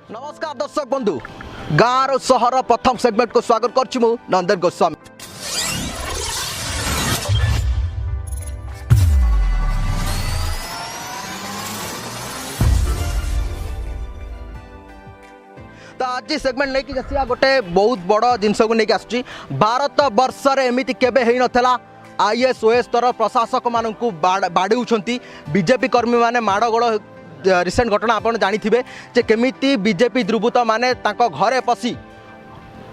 नमस्कार दर्शक बंधु गाँव सहर प्रथम सेगमेंट को स्वागत करछि मु नंदन गोस्वामी। तो आज सेगमेंट नहीं कि गोटे बहुत बड़ जिनस को लेकिन आसुची भारत वर्ष रे एमिति केबे हेई नथला। आईएएस ओएस स्तर प्रशासक मानू बाड़ी बीजेपी कर्मी माने माड़गोड़ रिसेंट घटना आप जानिथिबे जे केमिति बीजेपी दुर्बृत्त माने तांको घरे पसी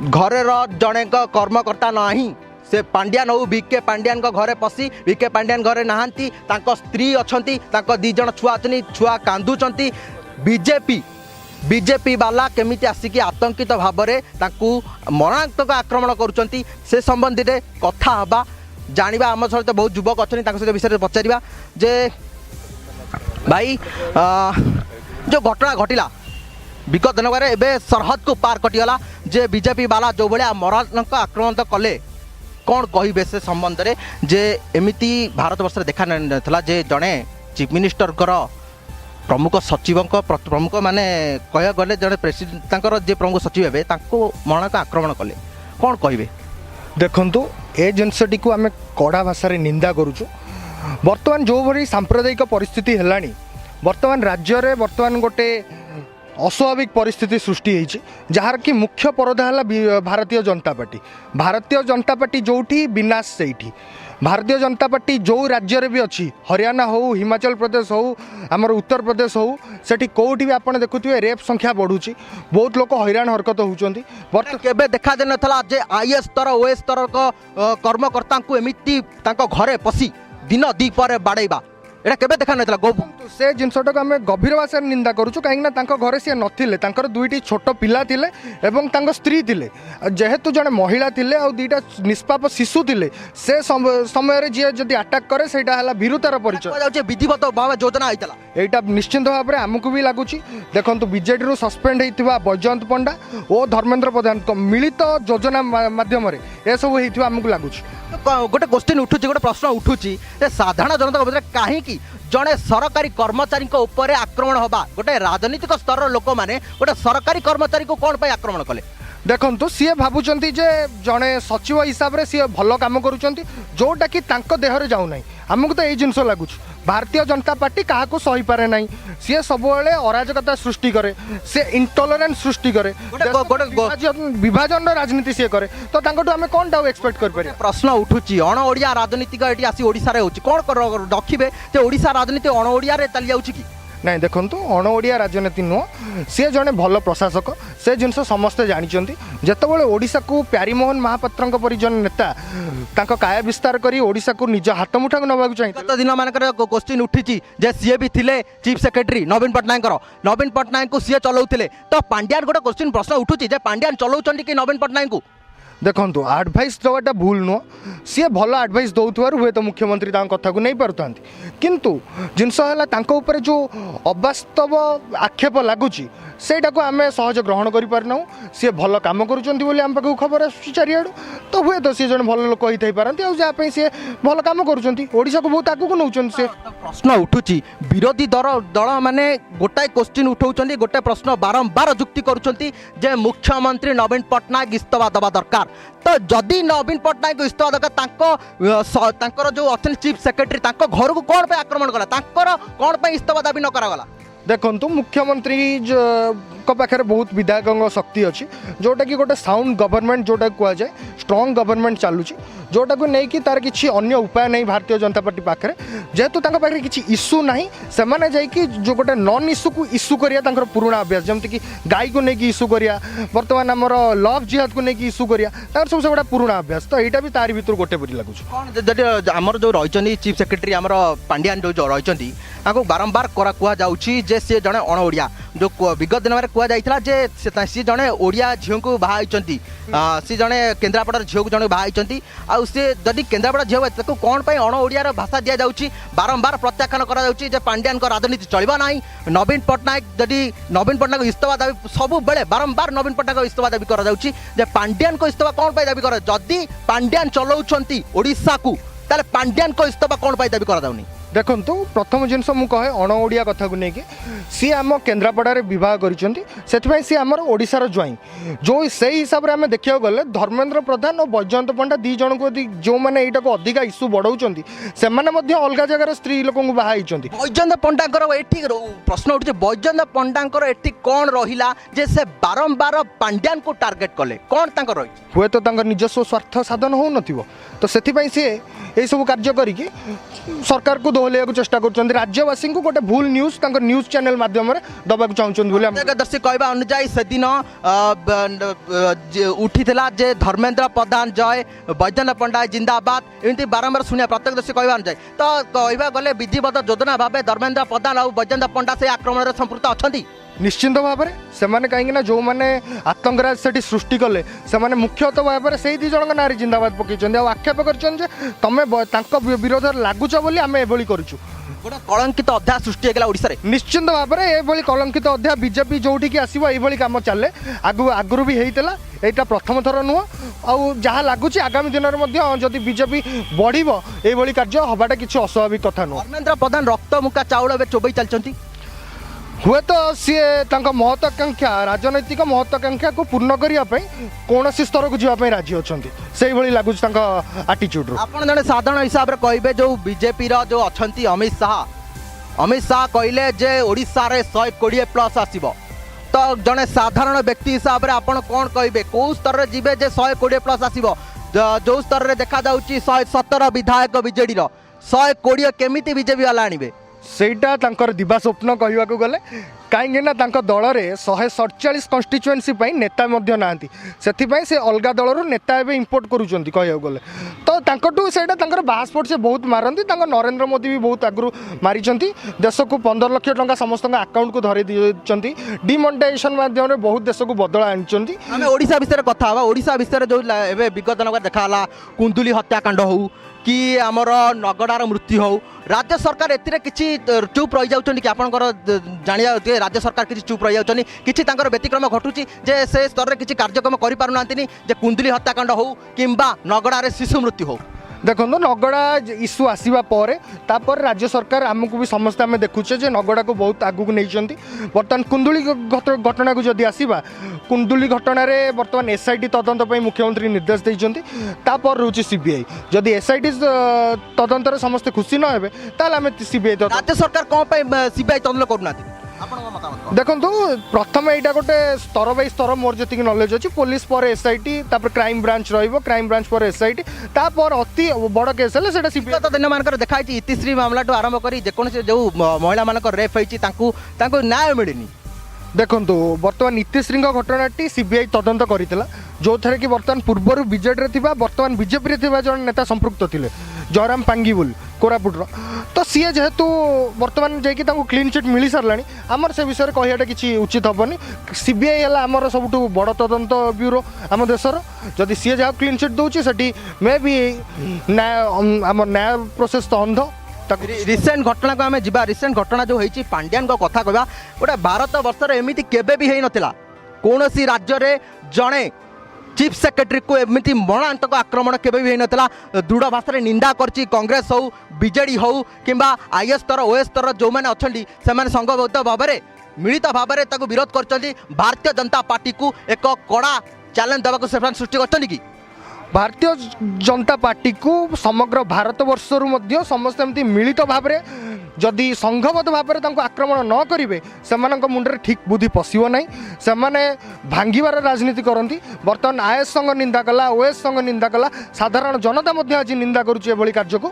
घरे जड़े कर्मकर्ता नहीं से पांड्यान हो विके पांड्यान घरे पसी विके पांड्यान घरे नहांती तांको स्त्री अछंती तांको दी जण छुआ अछनी छुआ कांदुचंती बीजेपी वाला केमिति आसिकी आतंकित भाव में मरणात्मक आक्रमण करुचंती से संबंधी में कथा हबा जानिबा। आम सहित बहुत युवक अच्छे सहित विषय पचारिबा जे भाई जो घटना घटिला विगत दिन एवं सरहद को पार कटिगला जे बीजेपी वाला जो भाया मरणात्मक आक्रमण तो कले कौन कहे से संबंध में जे एमिति भारत वर्ष देखा नाला जे जड़े चीफ मिनिस्टर प्रमुख सचिव प्रमुख माने कह गले जड़े प्रेसिडेंट जे प्रमुख सचिव हे मरणात्मक आक्रमण कले कौन कहे देखु ए जिनसटी को आम कड़ा भाषा निंदा करुचु। बर्तमान जो भाई सांप्रदायिक परिस्थिति है बर्तमान राज्य रे बर्तमान गोटे अस्वाभाविक परिस्थिति सृष्टि होती जार कि मुख्य परदा है भारतीय जनता पार्टी जोठी विनाश से भारतीय जनता पार्टी जो राज्य रे भी अच्छी हरियाणा हो हिमाचल प्रदेश हो आमर उत्तर प्रदेश हो सेठी कोठी भी आपने देखुए रेप संख्या बढ़ुची बहुत लोग हैरान हरकत होउचंती। केबे देखा दे नथला जे आईएएस स्तर ओएस स्तर कर्मकर्ता को एमिति तांको घरे पसी दिन दी पर बाड़ेबा एटा केबे देखा नथला। से जिनसटा को आम गभीर भाषा निंदा करूँ कहीं घरे सी नथिले तांकर दुईटी छोट पिला थिले एवं तांको स्त्री थिले जेहेतु जड़े महिला थिले आ दुईटा निष्पाप शिशु थिले से समय रे जे जदि अटैक करे सेटा हला भीरुतार परिचय विधिवत भाव योजना आइतला एटा निश्चिंत भाव में आमको भी लगुच। देखो बीजेडी रु सस्पेंड होता बैजयंत पंडा और धर्मेंद्र प्रधान मिलित योजना माध्यम ए सब होता आमको लगुच। गोटे क्वेश्चन उठुची गोटे प्रश्न उठुची साधारण जनता मध्य कहीं जड़े सरकारी कर्मचारी ऊपर आक्रमण होगा गोटे राजनीतिक स्तर लोक मैंने गोटे सरकारी कर्मचारी को कौन पर आक्रमण कले देखु सी भावुं जे जड़े सचिव हिसाब से सी भल कम करुँच जोटा कि देहरे जाऊना आमको तो यही जिनस लगुच। भारतीय जनता पार्टी क्या सही पारे ना सी सब अराजकता सृष्टि करे से इंटॉलरेंस सृष्टि करे विभाजन राजनीति सी करे तो आम कौन टा एक्सपेक्ट कर प्रश्न उठुची अण ओडिया राजनीतिक ये आसी ओडिशा रे होची कौन रखिबे जे ओडिशा राजनीति अण ओडिया रे चली जाउची कि नहीं। देखो अण ओडिया राजनीति नुह सी जड़े भल प्रशासक से जिनस समस्ते जानते जितेबाला ओडिशा को प्यारीमोहन महापात्र परी जन नेता काय विस्तार करी ओडिशा को निज हाथ मुठा नवाक चाहिए। गत दिन मानकर क्वेश्चन उठी जे सी भी थिले चीफ सेक्रेटरी नवीन पट्टनायक को सी चलाउथिले तो पांड्यान गोटे क्वेश्चन प्रश्न उठुची जे पांड्यान चलाउछंती कि नवीन पट्टनायक को देखो आडभाइस देवाटा भूल नुह सी भल आडभाइस दौथुआर हुए तो मुख्यमंत्री कथा को नहीं पार्ता किंतु जिनस है जो अवास्तव आक्षेप लगुच सेटा को आम सहज ग्रहण कर पारना सी भल कम करुँच आम पाक खबर आसूँ चारिआडू तो हुए तो सी जन भल लोक होता है पारती सी भल कम करुँचा को बहुत आगू नौ से प्रश्न उठुची विरोधी दल माने गोटाए क्वेश्चन उठाउछंती गोटे प्रश्न बारंबार जुक्ति करुछंती जे मुख्यमंत्री नवीन पट्टनायक इस्तीफा दबा दरकार तो जदि नवीन पट्टनायक इस्तीफा दरकार तांकर जो अच्छे चीफ सेक्रेटरी घर को कौन पे आक्रमण कला कौन पे इस्तीफा दाबी न करागला। देखु मुख्यमंत्री पाखे बहुत विधायकों शक्ति अच्छी जोटा कि गोटे साउंड गवर्नमेंट जोटा कह जाए स्ट्रॉन्ग गवर्नमेंट चलुची जोटा को लेकिन तार किसी अन्य उपाय नहीं भारतीय जनता पार्टी पाखे जेहेतु पाखे किसी इश्यू ना से मैंने जो गोटे नॉन इश्यू को इश्यू करा पुराणा अभ्यास जमीक गाई को लेकिन इश्यू करा बर्तमान आमर लव जिहाद को लेकिन इश्यू करा सब से गोटे पुराणा अभ्यास तो यहाँ भी तार भर गोटे परी लगुच। आमर जो रही चीफ सेक्रेटरी आमर पांड्यान जो रही बारंबार कह जाऊँगी जे सी जड़े अण ओडिया जो विगत दिन में कहुला जे सी जड़े ओडिया झील को बाहर सी जड़े केन्द्रापड़ा झील को जड़े बाहर आउ सी जदि केन्द्रापड़ा झील कौन पर अण ओडिया भाषा दि जाऊँगी बारंबार प्रत्याख्यान कर पांड्यान राजनीति चलवा ना नवीन पट्टनायक जदि नवीन पट्टनायक इस्तीफा दाबी सब बेले बारंबार नवीन पट्टनायक इस्तीफा दाबी कर पांड्यान को इस्तीफा कौन पर दाबी कर जदि पांड्यान चलाउछंती ओडिशा को पांड्यान को इस्तीफा कौन पर दाबी कर ଦେଖନ୍ତୁ ପ୍ରଥମ ଜିନିଷ ମୁଁ କହେ ଅଣ ଓଡ଼ିଆ କଥାକୁ ନେଇକି ସିଏ ଆମ କେନ୍ଦ୍ରାପଡ଼ାରେ ବିବାହ କରିଛନ୍ତି ସେଥିପାଇଁ ସିଏ ଆମର ଓଡ଼ିଶାର ଜ୍ୱାଇଁ ଯେଉଁ ସେଇ ହିସାବରେ ଆମେ ଦେଖିବାକୁ ଗଲେ ଧର୍ମେନ୍ଦ୍ର ପ୍ରଧାନ ଓ ବୈଜୟନ୍ତ ପଣ୍ଡା ଦୁଇ ଜଣଙ୍କୁ ଯଦି ଯେଉଁମାନେ ଏଇଟାକୁ ଅଧିକା ଇସ୍ୟୁ ବଢ଼ାଉଛନ୍ତି ସେମାନେ ମଧ୍ୟ ଅଲଗା ଜାଗାର ସ୍ତ୍ରୀ ଲୋକଙ୍କୁ ବାହା ହେଇଛନ୍ତି। ବୈଜୟନ୍ତ ପଣ୍ଡାଙ୍କର ଏଠି ପ୍ରଶ୍ନ ଉଠୁଛି ବୈଜୟନ୍ତ ପଣ୍ଡାଙ୍କର ଏଠି କ'ଣ ରହିଲା ଯେ ସେ ବାରମ୍ବାର ପାଣ୍ଡ୍ୟାନକୁ ଟାର୍ଗେଟ କଲେ କ'ଣ ତାଙ୍କର ରହିଛି? ହୁଏତ ତାଙ୍କ ନିଜସ୍ୱ ସ୍ୱାର୍ଥ ସାଧନ ହେଉନଥିବ ତ ସେଥିପାଇଁ ସିଏ ଏଇସବୁ କାର୍ଯ୍ୟ କରିକି ସରକାରକୁ ଦୋହଲେଇବାକୁ ଚେଷ୍ଟା କରୁଛନ୍ତି ରାଜ୍ୟବାସୀଙ୍କୁ ଗୋଟେ ଭୁଲ ନ୍ୟୁଜ୍ ତାଙ୍କ ନ୍ୟୁଜ୍ ଚ୍ୟାନେଲ ମାଧ୍ୟମରେ ଦେବାକୁ ଚାହୁଁଛନ୍ତି ବୋଲି ଦର୍ଶୀ କହିବା ଅନୁଯାୟୀ ସେଦିନ ଉଠିଥିଲା ଯେ ଧର୍ମେନ୍ଦ୍ର ପ୍ରଧାନ ଜୟ ବୈଜୟନ୍ତ ପଣ୍ଡା ଜିନ୍ଦାବାଦ ଏମିତି ବାରମ୍ବାର ଶୁଣିବା ପ୍ରତ୍ୟକ୍ଷଦର୍ଶୀ କହିବା ଅନୁଯାୟୀ ତ କହିବା ଗଲେ ବିଧିବଦ୍ଧ ଯୋଜନା ଭାବେ ଧର୍ମେନ୍ଦ୍ର ପ୍ରଧାନ ଆଉ ବୈଜୟନ୍ତ ପଣ୍ଡା ସେ ଆକ୍ରମଣରେ ସମ୍ପୃକ୍ତ ଅଛନ୍ତି। ନିଶ୍ଚିନ୍ତ ଭାବରେ ସେମାନେ କାହିଁକିନା ଯେଉଁମାନେ ଆତଙ୍କରାଜ ସେଠି ସୃଷ୍ଟି କଲେ ସେମାନେ ମୁଖ୍ୟତଃ ଭାବରେ ସେଇ ଦୁଇ ଜଣଙ୍କ ନାଁରେ ଜିନ୍ଦାବାଦ ପକାଇଛନ୍ତି ଆଉ ଆକ୍ଷେପ କରିଛନ୍ତି ଯେ ତମେ ତାଙ୍କ ବିରୋଧରେ ଲାଗୁଛ ବୋଲି ଆମେ ଏଭଳି କରୁଛୁ। ଗୋଟେ କଳଙ୍କିତ ଅଧ୍ୟାୟ ସୃଷ୍ଟି ହେଇଗଲା ଓଡ଼ିଶାରେ। ନିଶ୍ଚିନ୍ତ ଭାବରେ ଏଭଳି କଳଙ୍କିତ ଅଧ୍ୟାୟ ବିଜେପି ଯେଉଁଠିକି ଆସିବ ଏଇଭଳି କାମ ଚାଲେ ଆଗରୁ ବି ହେଇଥିଲା ଏଇଟା ପ୍ରଥମ ଥର ନୁହଁ ଆଉ ଯାହା ଲାଗୁଛି ଆଗାମୀ ଦିନରେ ମଧ୍ୟ ଯଦି ବିଜେପି ବଢ଼ିବ ଏଇଭଳି କାର୍ଯ୍ୟ ହେବାଟା କିଛି ଅସ୍ୱାଭାବିକ କଥା ନୁହଁ। ଧର୍ମେନ୍ଦ୍ର ପ୍ରଧାନ ରକ୍ତମୁଖା ଚାଉଳ ଏବେ ଚୋବେଇ ଚାଲିଛନ୍ତି। ହୁଏତ ସିଏ ତାଙ୍କ ମହତ୍ୱାକାଂକ୍ଷା ରାଜନୈତିକ ମହତ୍ୱାକାଂକ୍ଷାକୁ ପୂର୍ଣ୍ଣ କରିବା ପାଇଁ କୌଣସି ସ୍ତରକୁ ଯିବା ପାଇଁ ରାଜି ଅଛନ୍ତି ସେଇଭଳି ଲାଗୁଛି ତାଙ୍କ ଆଟିଚ୍ୟୁଡରୁ। ଆପଣ ଜଣେ ସାଧାରଣ ହିସାବରେ କହିବେ ଯେଉଁ ବିଜେପିର ଯେଉଁ ଅଛନ୍ତି ଅମିତ ଶାହ କହିଲେ ଯେ ଓଡ଼ିଶାରେ 120+ ଆସିବ ତ ଜଣେ ସାଧାରଣ ବ୍ୟକ୍ତି ହିସାବରେ ଆପଣ କ'ଣ କହିବେ କେଉଁ ସ୍ତରରେ ଯିବେ ଯେ 120+ ଆସିବ ଯେଉଁ ସ୍ତରରେ ଦେଖାଯାଉଛି 117 ବିଧାୟକ ବିଜେଡ଼ିର 120 କେମିତି ବିଜେପି ବାଲା ଆଣିବେ? ସେଇଟା ତାଙ୍କର ଦିବା ସ୍ୱପ୍ନ କହିବାକୁ ଗଲେ କାହିଁକିନା ତାଙ୍କ ଦଳରେ 147 କନଷ୍ଟିଚୁଏନ୍ସି ପାଇଁ ନେତା ମଧ୍ୟ ନାହାନ୍ତି ସେଥିପାଇଁ ସେ ଅଲଗା ଦଳରୁ ନେତା ଏବେ ଇମ୍ପୋର୍ଟ କରୁଛନ୍ତି କହିବାକୁ ଗଲେ ତ ତାଙ୍କଠୁ ସେଇଟା ତାଙ୍କର ବାହାସ୍ପୋର୍ଟ ସେ ବହୁତ ମାରନ୍ତି ତାଙ୍କ ନରେନ୍ଦ୍ର ମୋଦି ବି ବହୁତ ଆଗରୁ ମାରିଛନ୍ତି ଦେଶକୁ 15 ଲକ୍ଷ ଟଙ୍କା ସମସ୍ତଙ୍କ ଆକାଉଣ୍ଟକୁ ଧରି ଦେଇଛନ୍ତି ଡିମନିଟାଇଜେସନ୍ ମାଧ୍ୟମରେ ବହୁତ ଦେଶକୁ ବଦଳ ଆଣିଛନ୍ତି। ଆମେ ଓଡ଼ିଶା ବିଷୟରେ କଥା ହେବା ଓଡ଼ିଶା ବିଷୟରେ ଯେଉଁ ଏବେ ବିଗତ ଦିନରେ ଦେଖାହେଲା କୁନ୍ଦୁଲି ହତ୍ୟାକାଣ୍ଡ ହେଉ कि आमर नगड़ार मृत्यु हो राज्य सरकार एथिरे किछि चुप रही जाउछन्ति कि आपनकर जानिया राज्य सरकार किछि चुप रही जाउछन्ति किछि तांकर व्यतिक्रम घटुछि जे से स्तर रे किछि कार्यक्रम करि पारु नांतिनी जे कुंदली हत्याकांड हो किंबा नगड़ारे शिशु मृत्यु हो। देखो नगड़ा इश्यू आसवा पर राज्य सरकार आमको भी समस्त आम देखुचे जे नगड़ा को बहुत आगू नहीं बर्तमान कुंदुली घटना को जदि आसवा कुंदुली घटना बर्तमान एसआईटी तदंत मुख्यमंत्री निर्देश देइछन्ति तापर रोची सीबीआई जदि एसआईटी तदंतर समस्त खुशी न हेबे ताल आम सीबीआई राज्य सरकार कौन सीबीआई तदंत करूना देखो प्रथम यहाँ गोटे स्तर बै स्तर मोर जी नॉलेज अच्छी पुलिस पर एसआईटी क्राइम ब्रांच रही ब्रांच पर एसआईटी तापर अति बड़ केस है विगत दिन मान देखाई इतिश्री मामला आरंभ कर जेकोसी जो महिला मान रेप होती न्याय मिलनी। देखु बर्तमान इतिश्री घटनाटी सीबीआई तदंत करथिला जो थे कि बर्तमान पूर्वर बीजेडी बर्तमान बीजेपी जन नेता संपृक्त थे जयराम पांगिबुल कोरापुटर तो सी जेहेतु बर्तमान जाकि क्लीन चिट मिल सारा आमर से विषय कहटा कि उचित हेनी सीबीआई है आमर सब बड़ तदंत ब्यूरो आम देशर जदि सी जहाँ क्लीन चिट दूसरी से मे भी न्याय आम न्याय प्रोसेस तो अंध रिसेंट घटना को आम जा रिसेंट घटना जो होती पांड्यान कथा कहवा गोटे भारत वर्ष एमती केबे भी होई नथिला कौन सी राज्य रे जड़े चीफ सेक्रेटरी को एमती मरणांतक आक्रमण केबे भी होई नथिला दृढ़ भाषा निंदा करछि कांग्रेस हो बीजेडी हो किंबा आईएस स्तर ओएस स्तर जो मैंने अच्छी से संघबद्ध भाव में मिलित भाव में विरोध कर भारतीय जनता पार्टी को एक कड़ा चैलेंज देवा से सृष्टि कर कि भारतीय जनता पार्टी को समग्र भारत वर्षर समस्त एमती मिलित भाव में जदि संघबद्ध भाव में आक्रमण न करेंगे से मुंडे ठीक बुद्धि पशो ना से भांगार राजनीति करती बर्तमान आईएस संघ निंदा कला ओएस संघ निंदा कला साधारण जनता आज निंदा करुँच कार्य को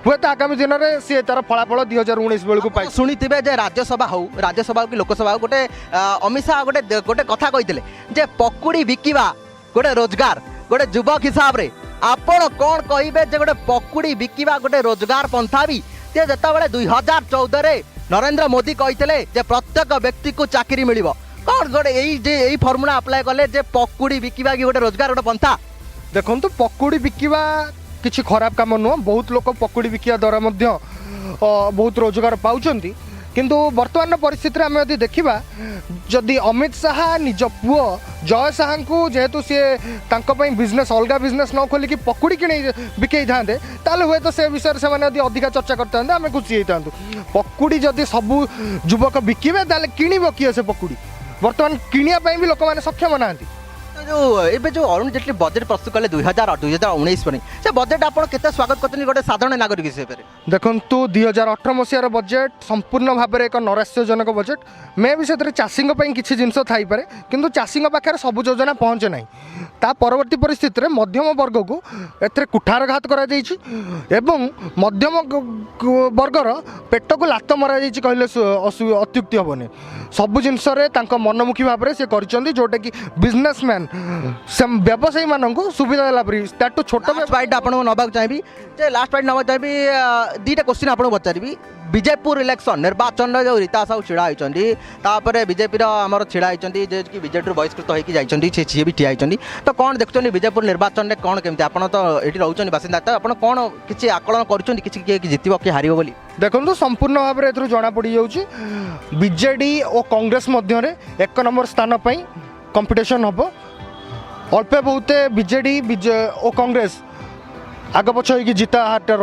हे तो आगामी दिन में सी तार फलाफल 2019 बेलू पाई शुणी थे राज्यसभा हो राज्यसभा कि लोकसभा हो गोटे अमित शाह गोटे गोटे कथा कही पकुड़ी बिकिबा गोटे रोजगार गोटे युवक हिसाब से आपण कौन कहे गोटे पकुड़ी बिकिबा गोटे रोजगार पंथा भी जितेबाला 2014 नरेंद्र मोदी कहते प्रत्येक व्यक्ति को चाकरी मिल कौन गोटे यही फर्मुला अप्लाई कले पकुड़ी बिकिबा कि गोटे रोजगार गोटे पंथा। देखो पकुड़ी बिकिबा किसी खराब काम नुह बहुत लोग पकुड़ी बिकिया द्वारा बहुत रोजगार पाँच किंतु वर्तमान परिस्थिति में आम यदि देखा जदि अमित शाह निज पुओ जय शाह को जेहेतु सी बिजनेस अलग बिजनेस न खोलिकी पकुड़ी कि बिकई था हुए तो से विषय से अधिका चर्चा करते आम खुशी होता पकुड़ी जदि सबू युवक बिकिबे किणव किए से पकुड़ी बर्तमान किणापी भी लोक मैंने सक्षम ना जो एबे जो अरुण जेटली बजेट प्रस्तुत कले 2019 से बजेट आप केते स्वागत करते गोटे साधारण नागरिक हिसाब से देखु 2018 मसीहार बजेट संपूर्ण भाव में एक नैराश्यजनक बजेट मे भी से चाषी किसी जिनस थाईपे किंतु चाषी पाखे सब योजना पहुँचे ना ता परवर्ती परिस्थिति में मध्यम वर्ग को एथे कुठारघात करा एवं मध्यम वर्गर पेट को लात मरा कहले अत्युक्ति हेनी सब जिनस मनमुखी भाव में सी कर जोटा कि बिजनेसमैन व्यवसायी मान सुविधा देला छोट फाइट आपको नवाक चाहिए लास्ट फाइट नवाक चाहिए दुईटा क्वेश्चन आपको पचारि विजयपुर इलेक्शन निर्वाचन जो रीता साहू छिड़ा होती बीजेपी आमर छिड़ा होती कि बीजेपी बहिष्कृत होती सी भी ठिया होती तो कौन देखुं विजयपुर निर्वाचन में कौन केमती आप तो ये रोच बासिंदा तो आप कौन किसी आकलन कर जितब कि हार बोली देखो संपूर्ण भाव में ए जना पड़ जाऊँगी बीजेडी और कांग्रेस मध्य एक नंबर स्थान पर कंपिटिशन हम अल्पे बहुते बीजेडी और कांग्रेस आग पछ हो जिता हारटा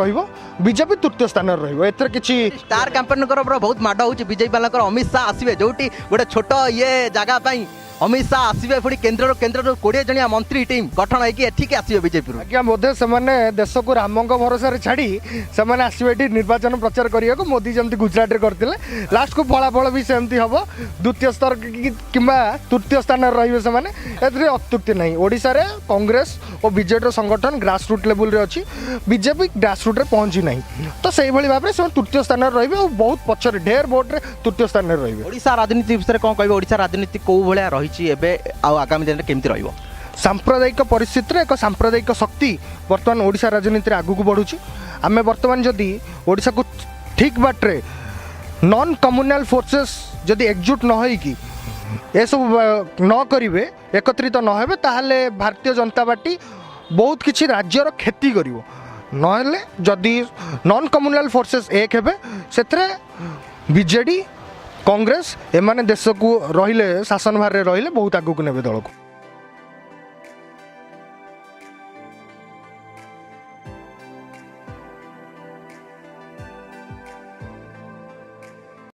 बीजेपी तृतीय स्थान रही किसी स्टार कैंपेन बहुत माड़ हो बीजेपी वाला अमित शाह आसवे जो गोटे छोट ये जगह अमित शाह आसवे पुणी केन्द्र 20 जनिया मंत्री टीम गठन होगी आसवे बीजेपी आज्ञा बोधे से देश को राम भरोसा छाड़ी से आसवे निर्वाचन प्रचार करने को मोदी जमी गुजरात में करते लास्ट को फलाफल भी सेमती हम द्वितीय स्तर कि तृतीय स्थान रे से अत्युक्ति नहीं ओडिशा रे कांग्रेस और बीजेडी संगठन ग्रासरूट लेवल रे अच्छी बीजेपी ग्रासरूट रे पहुंची नहीं तो से भाव में तृतीय स्थान रे बहुत पछरे ढेर वोट रे तृतीय स्थान में रे ओडिशा राजनीति विषय कौन कह ओडिशा राजनीति कौ भाया रही आगामी दिन में केमती रहिबो सांप्रदायिक परिस्थिति एक सांप्रदायिक शक्ति बर्तमान ओडिशा राजनीति आगू को बढ़ुची आम बर्तमान जदि ओडिशा को ठीक बाट्रे नॉन कम्युनाल फोर्सेस जदि एकजुट न होइकी ए सब न करिवे एकत्रित न हेबे ताहले भारतीय जनता पार्टी बहुत किछि राज्यर क्षति करिवो नहले जदि नॉन कम्युनाल फोर्सेस एक हेबे सेथरे बीजेडी कांग्रेस एमाने देश को रहिले शासन भार रहिले बहुत आगू को नेबे दल को।